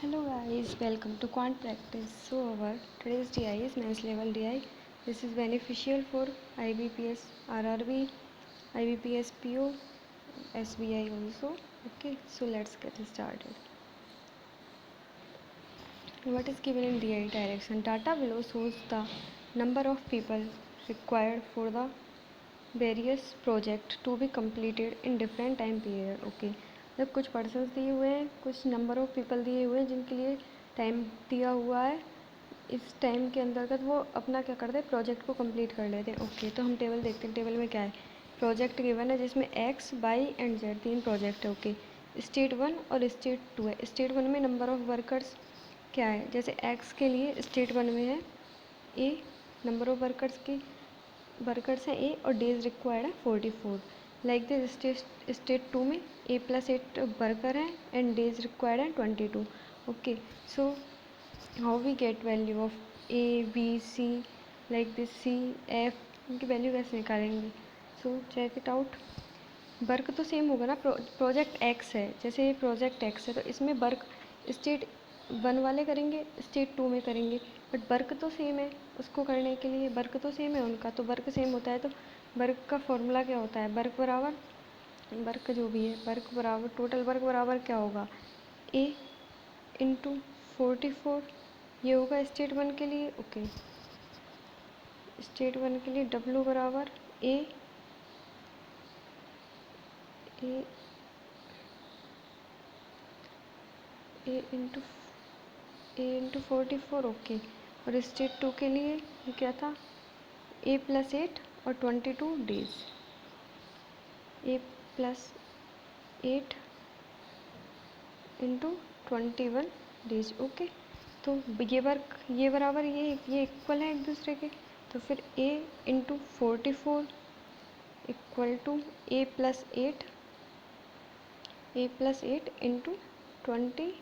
Hello guys, welcome to Quant Practice. So our today's DI is Maths Level DI. This is beneficial for IBPS, RRB, IBPS PO, SBI also. Okay, so let's get started. What is given in DI direction? Data below shows the number of people required for the various project to be completed in different time period. Okay, जब कुछ persons दिए हुए हैं, कुछ number of people दिए हुए हैं जिनके लिए टाइम दिया हुआ है, इस टाइम के अंतर्गत वो अपना क्या करते हैं, प्रोजेक्ट को कंप्लीट कर लेते हैं. ओके, तो हम टेबल देखते हैं. टेबल में क्या है, प्रोजेक्ट गिवन है जिसमें एक्स वाई एंड जेड तीन प्रोजेक्ट है. ओके, स्टेट 1 और स्टेट 2 है. स्टेट 1 में नंबर ऑफ वर्कर्स क्या है, जैसे एक्स के लिए स्टेट 1 में है ए, नंबर ऑफ वर्कर्स हैं ए और डेज रिक्वायर्ड है 44. लाइक दिस स्टेट 2 में ए प्लस 8 वर्कर हैं एंड डेज रिक्वायर्ड हैं 22. Okay, so how we get value of A B C, like this C F, इनकी वैल्यू कैसे निकालेंगे. So check it out. Work तो सेम होगा ना, प्रोजेक्ट एक्स है, जैसे ये प्रोजेक्ट एक्स है तो इसमें वर्क स्टेट 1 वाले करेंगे, स्टेट 2 में करेंगे, बट वर्क तो सेम है. उसको करने के लिए वर्क तो सेम है उनका, तो वर्क सेम होता है तो वर्क का फॉर्मूला क्या होता है, वर्क बराबर वर्क जो भी है, वर्क बराबर टोटल वर्क बराबर क्या होगा, ए इंटू 44. ये होगा स्टेट 1 के लिए. ओके, स्टेट 1 के लिए डब्ल्यू बराबर ए ए ए इंटू 44. ओके, और स्टेट 2 के लिए ये क्या था, ए प्लस 8 और 22 डेज, ए प्लस 8 इंटू 21 डेज. ओके, तो ये वर्क ये बराबर ये इक्वल है एक दूसरे के, तो फिर A into 44 equal to A plus 8 into 22.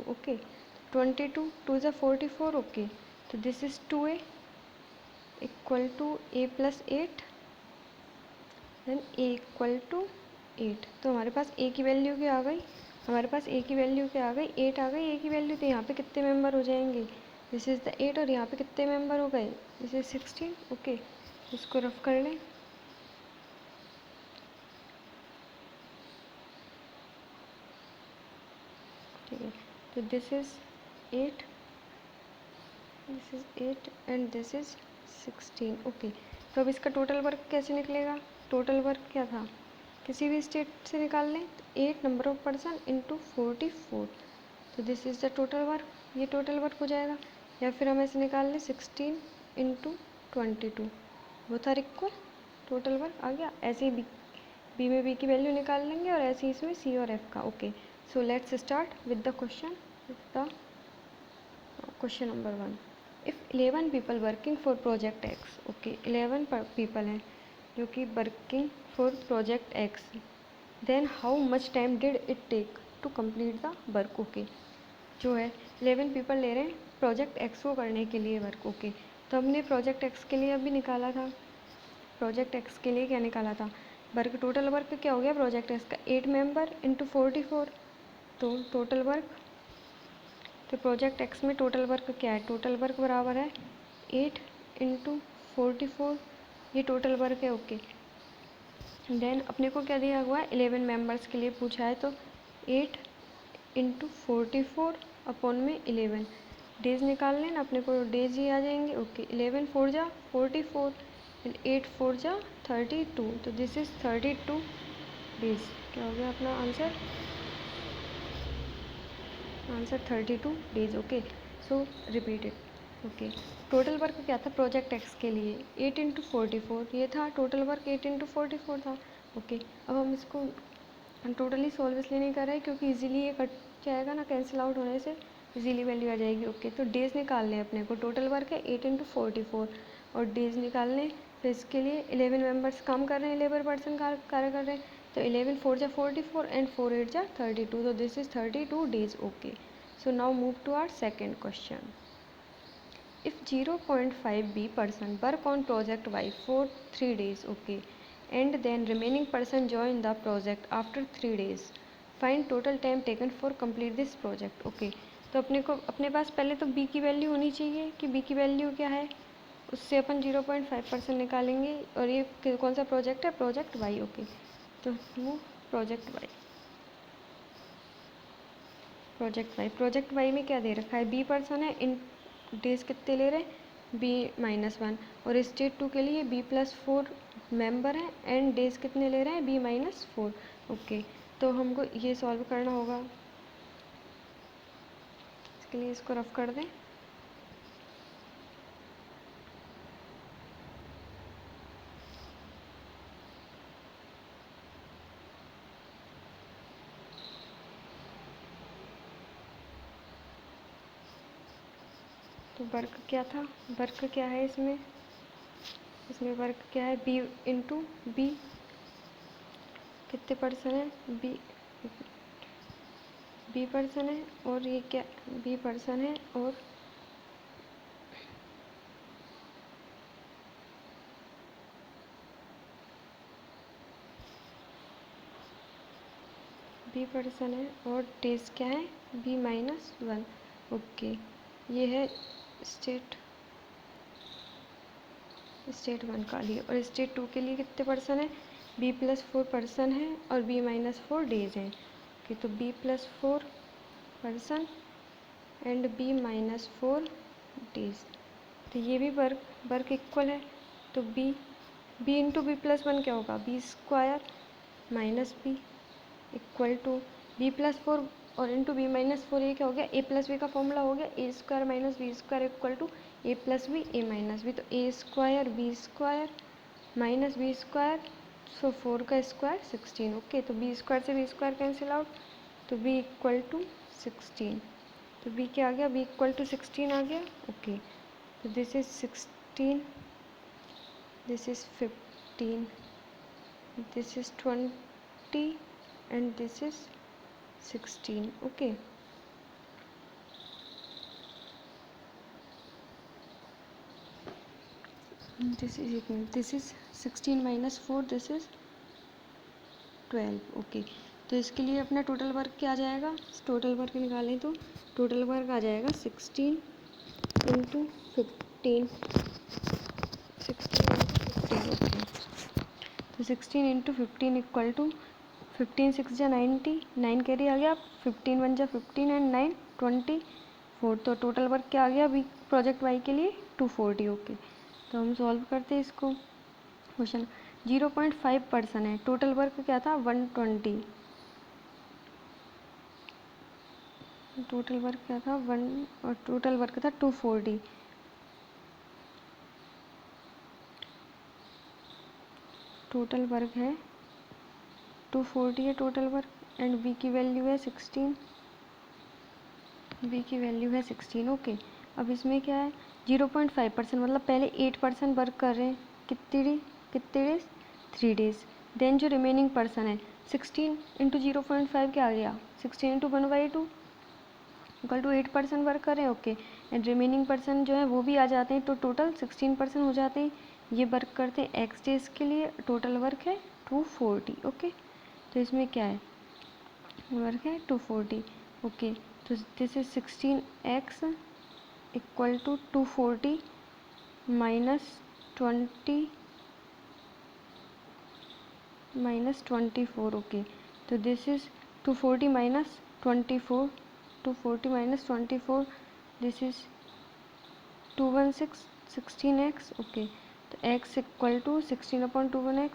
Okay, 22 2 ज़ा 44. ओके, तो this is 2a equal to A plus 8 then A equal to 8. तो हमारे पास ए की वैल्यू क्या आ गई, हमारे पास ए की वैल्यू क्या आ गई, 8 आ गई ए की वैल्यू. तो यहाँ पे कितने मेंबर हो जाएंगे, दिस इज़ द 8 और यहाँ पे कितने मेंबर हो गए, दिस इज़ 16. ओके, इसको रफ कर लें. ठीक है, तो this is 8 and this is 16. Okay, तो अब इसका टोटल वर्क कैसे निकलेगा, टोटल वर्क क्या था, किसी भी स्टेट से निकाल लें, तो 8 नंबर ऑफ पर्सन इंटू 44. तो this is the total work, ये टोटल वर्क हो जाएगा. या फिर हम ऐसे निकाल लें 16 इंटू 22, वो था इक्वल टोटल वर्क आ गया. ऐसे ही बी में बी की वैल्यू निकाल लेंगे और ऐसे ही इसमें सी और एफ का. Okay, so let's start with the question. Question number 1, if 11 people working for project X. Okay, 11 people हैं जो कि working for project X, then how much time did it take to complete the work. Okay, जो है 11 people ले रहे हैं project x को करने के लिए वर्क. ओके, तो हमने प्रोजेक्ट एक्स के लिए अभी निकाला था, प्रोजेक्ट एक्स के लिए क्या निकाला था, वर्क टोटल वर्क क्या हो गया प्रोजेक्ट एक्स का, 8 मेंबर इंटू 44. तो टोटल वर्क, तो प्रोजेक्ट एक्स में टोटल वर्क क्या है, टोटल वर्क बराबर है 8 इंटू 44, ये टोटल वर्क है. ओके, देन अपने को क्या दिया हुआ है, 11 मेंबर्स के लिए पूछा है, तो 8 इंटू 44 अपॉन में 11. डेज निकाल लें ना, अपने को डेज ही आ जाएंगे. ओके, 11 4 जा 44 एंड 8 4 जा 32. तो दिस इज़ 32 डेज. क्या हो गया अपना answer, answer 32 days. Okay, so repeat it. Okay, total work क्या था प्रोजेक्ट एक्स के लिए, 8 इंटू 44 ये था टोटल वर्क, 8 इंटू 44 था. ओके, अब हम इसको टोटली सॉल्व इसलिए नहीं कर रहे क्योंकि इजीली ये कट जाएगा ना, कैंसिल आउट होने से इजीली वैल्यू आ जाएगी. ओके, तो डेज निकाल लें, अपने को टोटल वर्क है 8 इंटू 44 और डेज निकाल लें. तो इसके लिए 11 मेंबर्स काम कर रहे हैं, लेबर पर्सन कार्य कर रहे हैं, तो 11 4 जा 44 एंड 4 8 जा 32. तो this is 32 days. Okay, so now move to our second question. If 0.5 B person work on project Y for 3 days, okay, and then remaining person join the project after 3 days, find total time taken for complete this project. Okay, तो अपने पास पहले तो b की value होनी चाहिए कि b की value क्या है, उससे अपन 0.5% निकालेंगे। और ये कौन सा प्रोजेक्ट है, प्रोजेक्ट वाई। ओके, तो वो प्रोजेक्ट वाई में क्या दे रखा है, b पर्सन है, इन डेज कितने ले रहे हैं, b-1। और स्टेट 2 के लिए b+4 मेंबर है एंड डेज कितने ले रहे हैं, b-4। ओके, तो हमको ये सॉल्व करना होगा। इसके लिए इसको रफ कर दें। तो वर्क क्या था, वर्क क्या है इसमें वर्क क्या है, b इंटू बी कितने पर्सन है, बी पर्सन है, और ये क्या, बी पर्सन है, और बी पर्सन है, और डेज क्या है, b-1। ओके, ये है स्टेट 1 का लिए। और स्टेट 2 के लिए कितने पर्सन है, b+4 पर्सन है और b-4 डेज हैं। ओके, तो b+4 person and b-4 days. तो ये भी वर्क इक्वल है। तो b इंटू b+1 क्या होगा, b² - b equal to b+4 और इंटू b-4, ये क्या हो गया, a+b का फॉर्मूला हो गया, a² - b² equal to a+b a-b। तो a² b² - b², सो 4 का स्क्वायर 16। ओके, तो b² से b² कैंसिल आउट, तो b इक्वल टू 16। तो b क्या आ गया, b इक्वल टू 16 आ गया। ओके, तो this is 16, this is 15, this is 20 and this is 16. Okay, this is 16 minus 4, this is 12. Okay, तो इसके लिए अपना टोटल वर्क क्या आ जाएगा, टोटल वर्क निकालें तो टोटल वर्क आ जाएगा 16 इंटू 15, 16 इंटू 15। ओके, तो 16 इंटू 15 इक्वल टू 15 6 जा 90, 9 कैरी आ गया, 15 1 जा 15 एंड 9 24। तो टोटल वर्क क्या आ गया अभी प्रोजेक्ट वाई के लिए, 240। ओके, तो हम सॉल्व करते हैं इसको। क्वेश्चन 0.5% है, टोटल वर्क क्या था 120, टोटल वर्क क्या था 1 और टोटल वर्क था 240। टोटल वर्क है 240 है टोटल वर्क एंड बी की वैल्यू है 16, बी की वैल्यू है 16। ओके, अब इसमें क्या है 0.5% मतलब पहले 8% वर्क कर रहे हैं, कितने डेज 3 डेज। देन जो रिमेनिंग पर्सन है 16 इंटू 0.5 क्या आ गया, 16 इंटू 1/2 इक्वल टू 8% वर्क कर रहे हैं। ओके, एंड रिमेनिंग पर्सन जो है वो भी आ जाते हैं, तो टोटल 16% हो जाते हैं। ये वर्क करते हैं एक्स डेज के लिए, टोटल वर्क है 240। ओके, तो इसमें क्या है, वर्क है 240। ओके, तो this is 16x equal to 240 -24। Okay, तो this is 240 -24, 240 -24, this is 216 16x। Okay, तो x इक्वल टू 16/21x,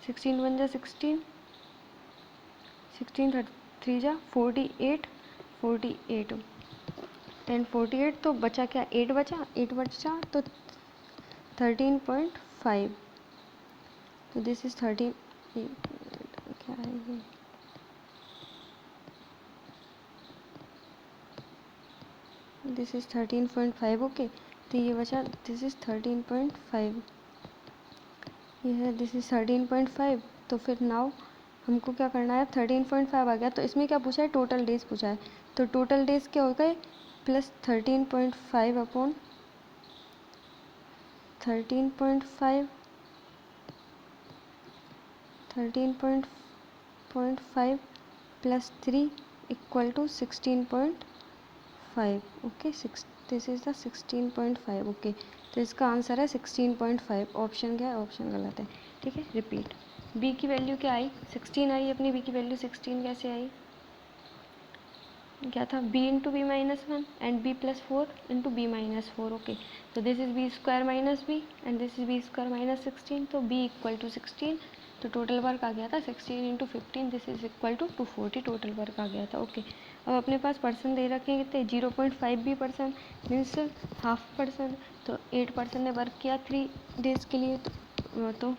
16 1 जा 16, 16 3 जा 48, 48 एंड 48, तो बचा क्या 8 बचा, 8 बचा तो 13.5। तो दिस इज 13, क्या है ये, दिस इज 13.5। ओके, तो ये बचा दिस इज 13.5, ये है दिस इज 13.5। तो फिर नाउ हमको क्या करना है, 13.5 आ गया, तो इसमें क्या पूछा है, टोटल डेज पूछा है। तो टोटल डेज क्या हो गए, plus 13.5 upon 13.5 13.5 plus 3 equal to 16.5। 16.5 okay, this is the 16.5 okay. तो इसका आंसर है 16.5। ऑप्शन क्या है? ऑप्शन गलत है। ठीक है, रिपीट। बी की वैल्यू क्या आई? 16 आई अपनी। बी की वैल्यू 16 कैसे आई? क्या था? b into B minus one and b plus four into B minus four okay. तो this is B square minus B and this is B square minus 16। तो b equal to 16। तो total work आ गया था 16 into 15, this is equal to 240 total work आ गया था okay. अब अपने पास पर्सन दे रखे हैं कितने? 0.5 भी पर्सन मीन्स हाफ पर्सन। तो 8 पर्सन ने वर्क किया 3 डेज के लिए। तो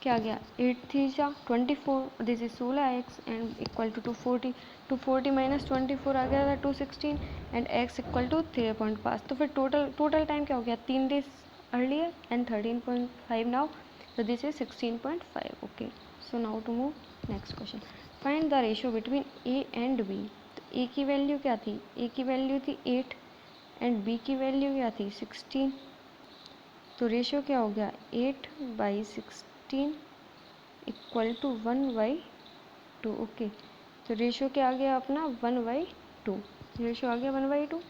क्या आ गया? 8 थ्री जा 24, this is 16x and equal to 240। 240 minus 24 आ गया था 216 एंड x इक्वल टू 3.5। तो फिर टोटल टाइम क्या हो गया? 3 days earlier and 13.5 now. So this is 16.5 okay. So now to move next question. Find the ratio between A and B. तो A की वैल्यू क्या थी? A की वैल्यू थी 8 एंड B की वैल्यू क्या थी? 16। तो रेशियो क्या हो गया? 8/16 इक्वल टू 1/2 ओके। तो रेशियो क्या आ गया अपना? 1/2। रेशियो आ गया 1/2।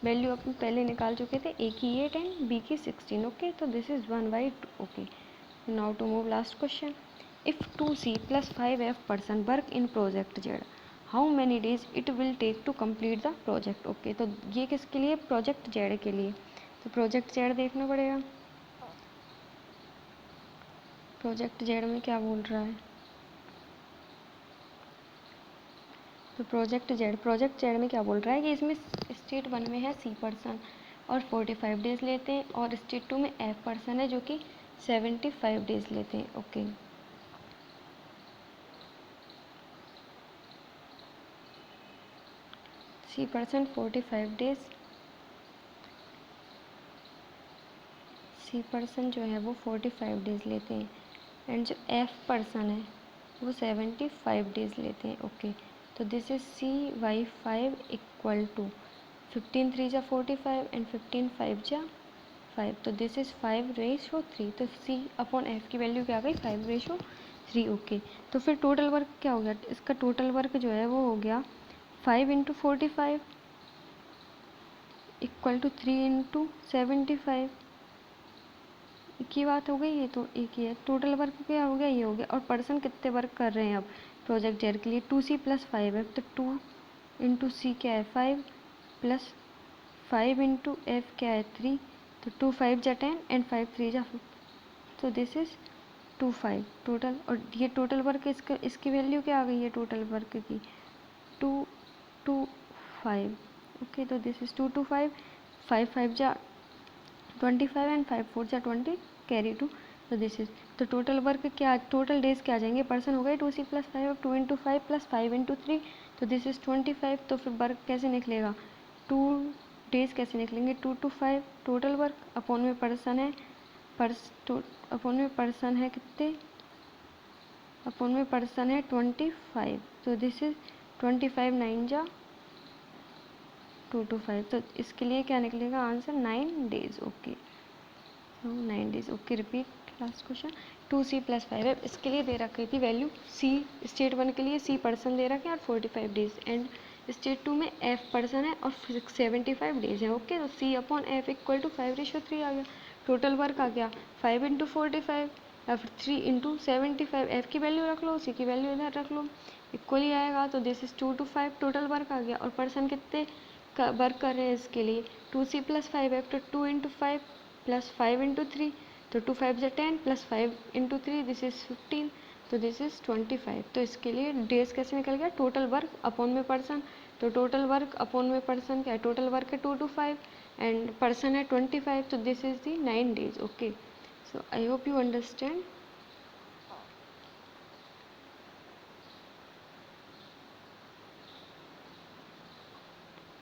वैल्यू अपन पहले निकाल चुके थे, ए की 8 एंड बी की 16 ओके। तो this is 1/2 okay. Now to move last question. If 2C plus 5F person work in project Z, how many days it will take to complete the project? Okay, तो ये किसके लिए? Project Z के लिए। तो project Z देखना पड़ेगा। Project Z में क्या बोल रहा है? तो प्रोजेक्ट Z में क्या बोल रहा है कि इसमें स्टेट 1 में है C पर्सन और 45 डेज लेते हैं और स्टेट 2 में F पर्सन है जो कि 75 डेज लेते हैं okay. C person 45 days, C person जो है वो 45 डेज लेते हैं एंड जो F पर्सन है वो 75 डेज लेते हैं ओके। तो this is CY5 equal to 15 3 जा 45 एंड 15 5 जा 5। तो दिस इज 5/3। तो C अपॉन F की वैल्यू क्या आ गई? 5/3 ओके। तो फिर टोटल वर्क क्या हो गया? इसका टोटल वर्क जो है वो हो गया 5 इंटू 45 इक्वल टू 3 इंटू 75। एक ही बात हो गई, ये तो एक ही है। टोटल वर्क क्या हो गया? ये हो गया। और पर्सन कितने वर्क कर रहे हैं अब प्रोजेक्ट जेड के लिए? 2C प्लस 5 है। तो 2 इंटू सी क्या है? 5 प्लस 5 इंटू एफ क्या है? 3। तो 2 5 जा 10 एंड 5 3 जा 5। तो दिस इज 25 टोटल। और ये टोटल वर्क इसकी वैल्यू क्या आ गई है टोटल वर्क की? 225 ओके। तो दिस इज 225। 5 5 जा 25 एंड 5 4 जा 20 कैरी टू। तो दिस इज तो टोटल वर्क क्या? टोटल डेज क्या आ जाएंगे? पर्सन हो गए 2C plus 5 2 into 5 plus 5 into 3। तो दिस इज 25। तो फिर वर्क कैसे निकलेगा? 2 डेज कैसे निकलेंगे? 2 to 5 टोटल वर्क अपॉन में पर्सन है अपॉन में पर्सन है कितने? अपॉन में पर्सन है 25। तो दिस इज 25 9 जा 2 to 5। तो इसके लिए क्या निकलेगा answer? 9 days okay. 9 days okay. Repeat last question. 2C plus 5 है, इसके लिए दे रखी थी वैल्यू C स्टेट 1 के लिए C पर्सन दे रखे हैं और 45 डेज एंड स्टेट 2 में F पर्सन है और 75 डेज है ओके। तो C upon F equal to 5/3 आ गया। टोटल वर्क आ गया 5 इंटू 45 या फिर 3 इंटू 75। F की वैल्यू रख लो, C की वैल्यू इधर रख लो, इक्वली आएगा। तो this is 2 to 5 total work आ गया। और पर्सन कितने वर्क कर रहे हैं इसके लिए? 2C प्लस 5 तो 2 इंटू 5 प्लस 5 इंटू 3। तो 2 5 जा 10 प्लस 5 इंटू 3 दिस इज 15। तो दिस इज 25। तो इसके लिए डेज कैसे निकल गया? टोटल वर्क अपॉन में पर्सन। तो टोटल वर्क अपॉन में पर्सन क्या है? टोटल वर्क है 2 to 5 एंड पर्सन है 25। तो this is the 9 days okay. So I hope you understand.